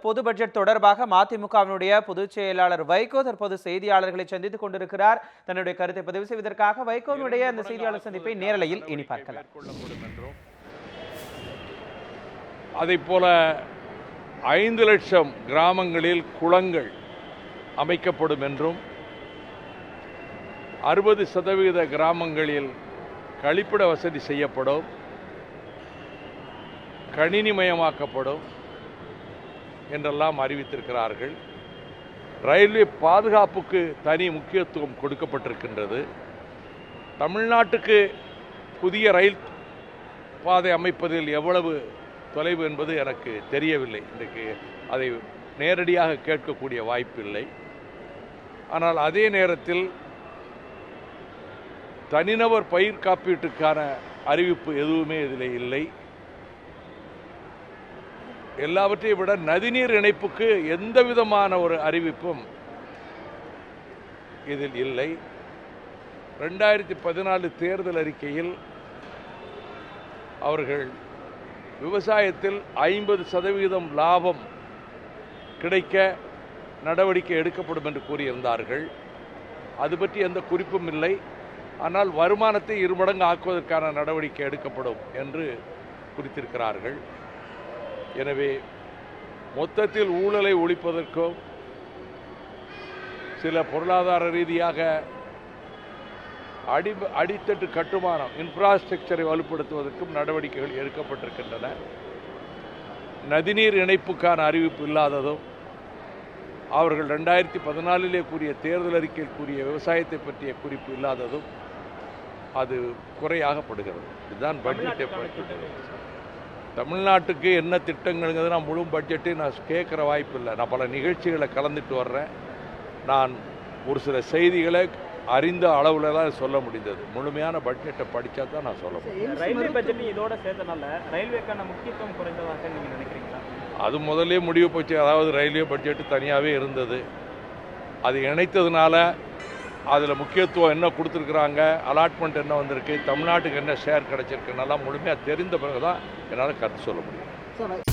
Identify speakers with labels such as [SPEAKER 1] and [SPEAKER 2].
[SPEAKER 1] பொது பட்ஜெட் தொடர்பாக மதிமுகவினுடைய பொதுச் செயலாளர் வைகோ தற்போது செய்தியாளர்களை சந்தித்துக் கொண்டிருக்கிறார். தன்னுடைய கருத்தை பதிவு செய்வதற்காக வைகோவினுடைய அந்த செய்தியாளர் சந்திப்பை நேரலையில் இனி பார்க்கலாம்.
[SPEAKER 2] அதை போல 5 லட்சம் கிராமங்களில் குளங்கள் அமைக்கப்படும் என்றும் 60% கிராமங்களில் கழிப்பிட வசதி செய்யப்படும், கணினிமயமாக்கப்படும் என்றெல்லாம் அறிவித்திருக்கிறார்கள். ரயில்வே பாதுகாப்புக்கு தனி முக்கியத்துவம் கொடுக்கப்பட்டிருக்கின்றது. தமிழ்நாட்டுக்கு புதிய ரயில் பாதை அமைப்பதில் எவ்வளவு தொலைவு என்பது எனக்கு தெரியவில்லை. இன்றைக்கு அதை நேரடியாக கேட்கக்கூடிய வாய்ப்பில்லை. ஆனால் அதே நேரத்தில் தனிநபர் பயிர் காப்பீட்டுக்கான அறிவிப்பு எதுவுமே இதில் இல்லை. எல்லாவற்றையும் விட நதிநீர் இணைப்புக்கு எந்த விதமான ஒரு அறிவிப்பும் இதில் இல்லை. 2014 தேர்தல் அறிக்கையில் அவர்கள் விவசாயத்தில் 50% லாபம் கிடைக்க நடவடிக்கை எடுக்கப்படும் என்று கூறியிருந்தார்கள். அது பற்றி எந்த குறிப்பும் இல்லை. ஆனால் வருமானத்தை 2 மடங்கு ஆக்குவதற்கான நடவடிக்கை எடுக்கப்படும் என்று குறித்திருக்கிறார்கள். எனவே மொத்தத்தில் ஊழலை ஒழிப்பதற்கும் சில பொருளாதார ரீதியாக அடித்தட்டு கட்டுமானம் இன்ஃப்ராஸ்ட்ரக்சரை வலுப்படுத்துவதற்கும் நடவடிக்கைகள் எடுக்கப்பட்டிருக்கின்றன. நதிநீர் இணைப்புக்கான அறிவிப்பு இல்லாததும் அவர்கள் 2014 கூறிய தேர்தல் அறிக்கையில் கூறிய விவசாயத்தை பற்றிய குறிப்பு இல்லாததும் அது குறையாகப்படுகிறது. இதுதான் பட்ஜெட்டை பற்றி. தமிழ்நாட்டுக்கு என்ன திட்டங்கள்ங்கிறது நான் முழு பட்ஜெட்டையும் நான் கேட்குற வாய்ப்பு இல்லை. நான் பல நிகழ்ச்சிகளை கலந்துட்டு வர்றேன். நான் ஒரு சில செய்திகளை அறிந்த அளவில் தான் சொல்ல முடிந்தது. முழுமையான பட்ஜெட்டை படித்தா தான் நான் சொல்ல முடியும்.
[SPEAKER 3] ரயில்வே பட்ஜெட் இதோட சேர்த்தனால ரயில்வேக்கான முக்கியத்துவம் குறைந்ததாக நீங்கள் நினைக்கிறீங்களா?
[SPEAKER 2] அது முதலே முடிவு போச்சு. அதாவது ரயில்வே பட்ஜெட்டு தனியாகவே இருந்தது. அது இணைத்ததுனால அதில் முக்கியத்துவம் என்ன கொடுத்துருக்குறாங்க, அலாட்மெண்ட் என்ன வந்திருக்கு, தமிழ்நாட்டுக்கு என்ன ஷேர் கிடச்சிருக்குன்னெல்லாம் முழுமையாக தெரிந்த பிறகு தான் என்னால் கருத்து சொல்ல முடியும்.